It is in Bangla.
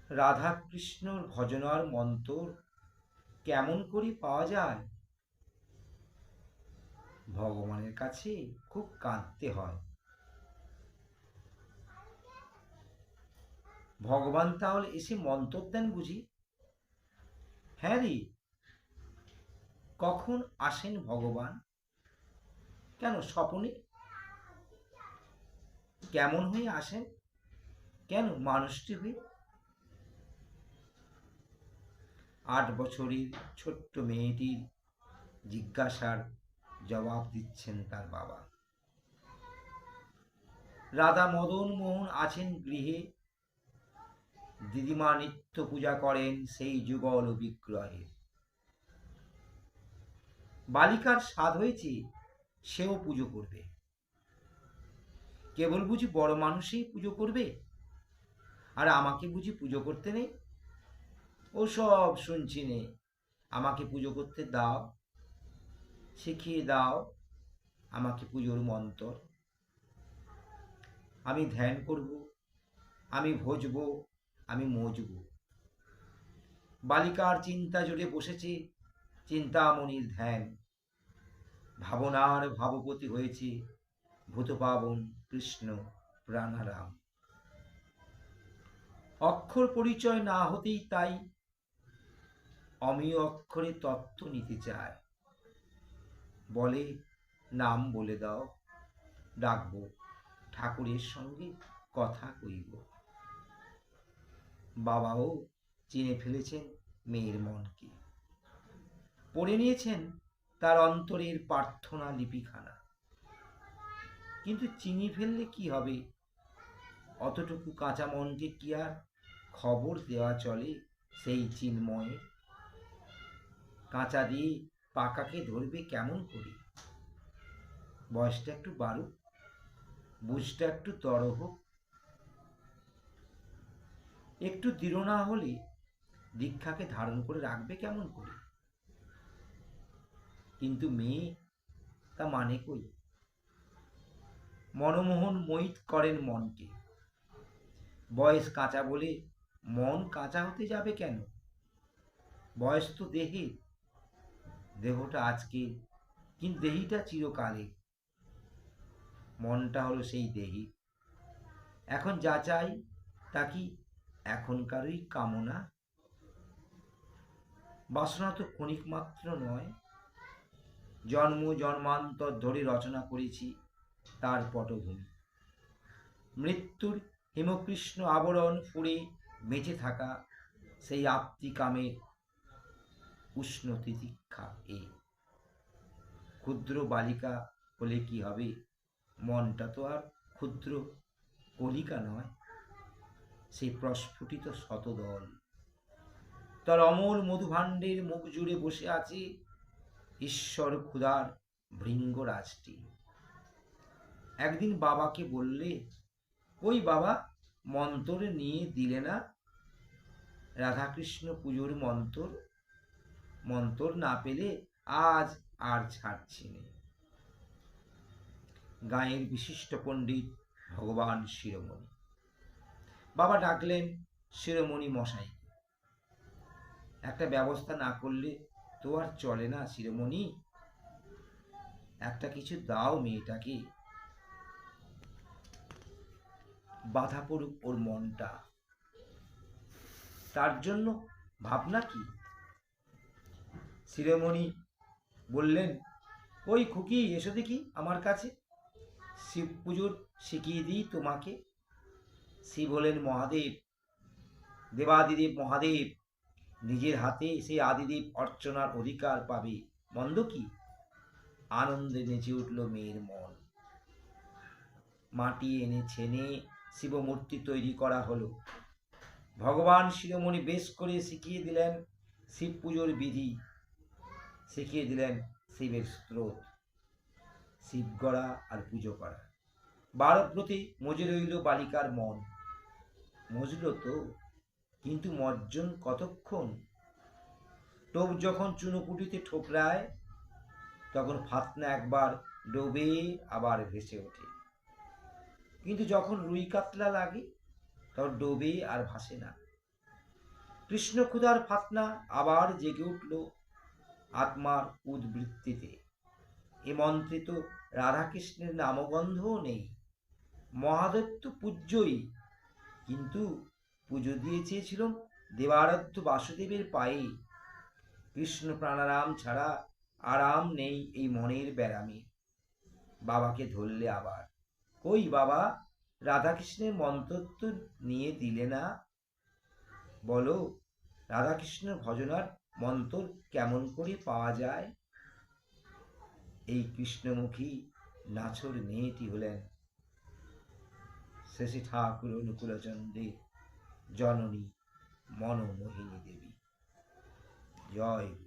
রাধা কৃষ্ণর ভজনার মন্তর কেমন করে পাওয়া যায়? ভগবানের কাছে খুব কাঁদতে হয়। ভগবান তাহলে এসে মন্তর দেন বুঝি? হ্যাঁ রে, কখন আসেন ভগবান? কেন স্বপনে? কেমন হয়ে আসেন? কেন মানুষটি হয়ে? 8 বছরের ছোট্ট মেয়েটির জিজ্ঞাসার জবাব দিচ্ছেন তার বাবা। রাধা মদন মোহন আছেন গৃহে, দিদিমা নিত্য পূজা করেন সেই যুগল বিগ্রহের। বালিকার স্বাদ হয়েছে, সেও পুজো করবে। কেবল বুঝি বড় মানুষই পুজো করবে, আর আমাকে বুঝি পুজো করতে নেই? ও সব শুনছি নে, আমাকে পুজো করতে দাও, শিখিয়ে দাও আমাকে পুজোর মন্ত্র। আমি ধ্যান করব, আমি ভজব, আমি মজব। বালিকার চিন্তা জুড়ে বসেছে চিন্তামণির ধ্যান। ভাবনার ভাবপতি হয়েছে ভূতপাবন কৃষ্ণ প্রাণারাম। অক্ষর পরিচয় না হতেই তাই অমিয় অক্ষরে তত্ত্ব নিতে চায়। বলে, নাম বলে দাও, ডাকবো, ঠাকুরের সঙ্গে কথা কইব। বাবাও চিনে ফেলেছেন মেয়ের মনকে, পড়ে নিয়েছেন তার অন্তরের প্রার্থনা লিপিখানা। কিন্তু চিনি ফেললে কি হবে? অতটুকু কাঁচা মনকে কি আর খবর দেওয়া চলে সেই চিন্ময়ে? কাঁচা দিয়ে পাকাকে ধরবে কেমন করে? বয়সটা একটু বাড়ুক, বুঝটা একটু তর হোক। একটু দৃঢ় না হলে দীক্ষাকে ধারণ করে রাখবে কেমন করে? কিন্তু মেয়ে তা মানে কই? মনমোহন মোহিত করেন মনকে। বয়স কাঁচা বলে মন কাঁচা হতে যাবে কেন? বয়স তো দেহে, দেহটা আজকে, কিন্তু দেহিটা চিরকালে। মনটা হলো সেই দেহি। এখন যা চাই তা কি এখনকারই কামনা? বাসনা তো ক্ষণিক মাত্র নয়, জন্ম জন্মান্তর ধরে রচনা করেছি তার পটভূমি। মৃত্যুর হিমকৃষ্ণ আবরণ ফুঁড়ে বেঁচে থাকা সেই আপ্তি কামের উষ্ণ তিতিক্ষা এ। ক্ষুদ্র বালিকা হলে কি হবে? মনটা তো আর ক্ষুদ্র কলিকা নয়, সেই প্রস্ফুটিত শতদল। তার অমল মধুভাণ্ডের মুখ জুড়ে বসে আছে ঈশ্বর ক্ষুধার ভৃঙ্গরাজটি। একদিন বাবাকে বললে, ওই বাবা, মন্তর নিয়ে দিলে না? রাধাকৃষ্ণ পুজোর মন্তর। মন্তর না পেলে আজ আর ছাড়ছি নে। গাঁয়ের বিশিষ্ট পণ্ডিত ভগবান শিরোমণি। বাবা ডাকলেন শিরোমণি মশাই। একটা ব্যবস্থা না করলে তো আর চলে না শিরোমণি, একটা কিছু দাও মেয়েটাকে, বাধা পড়ুক ওর মনটা। তার জন্য ভাবনা কি? শিরোমণি বললেন, ওই খুকি এসো দেখি আমার কাছে, শিব পুজোর শিখিয়ে দিই তোমাকে। শিব হলেন মহাদেব, দেবাদিদেব মহাদেব। নিজের হাতে সেই আদিদেব অর্চনার অধিকার পাবে, মন্দ কি? আনন্দে নেচে উঠল মেয়ের মন। মাটি এনে ছেনে শিবমূর্তি তৈরি করা হলো। ভগবান শিরোমণি বেশ করে শিখিয়ে দিলেন শিব পুজোর বিধি, শিখিয়ে দিলেন শিবের স্রোত, শিব গড়া আর পুজো করা। বারব্রতে মজে রইল বালিকার মন। মজল তো, কিন্তু মজ্জন কতক্ষণ? টোপ যখন চুনোপুটিতে ঠোকরায়, তখন ফাতনা একবার ডোবে আবার ভেসে ওঠে। কিন্তু যখন রুই কাতলা লাগে, তখন ডোবে আর ভাসে না। কৃষ্ণ ক্ষুধার ফাতনা আবার জেগে উঠল আত্মার উদ্বৃত্তিতে। এ মন্ত্রে তো রাধাকৃষ্ণের নামগন্ধও নেই। মহাদেব তো পূজ্যই, কিন্তু পুজো দিয়ে চেয়েছিল দেবারাধ্য বাসুদেবের পায়ে। কৃষ্ণ প্রাণারাম ছাড়া আরাম নেই এই মনের ব্যারামে। বাবাকে ধরলে আবার, কই বাবা, রাধাকৃষ্ণের মন্ত্র তো নিয়ে দিলে না? বলো, রাধাকৃষ্ণ ভজনার মন্ত্র কেমন করে পাওয়া যায়? এই কৃষ্ণমুখী নাছর মেয়েটি হলেন শ্রী ঠাকুর অনুকূলচন্দ্রের জননী মনোমোহিনী দেবী। জয়।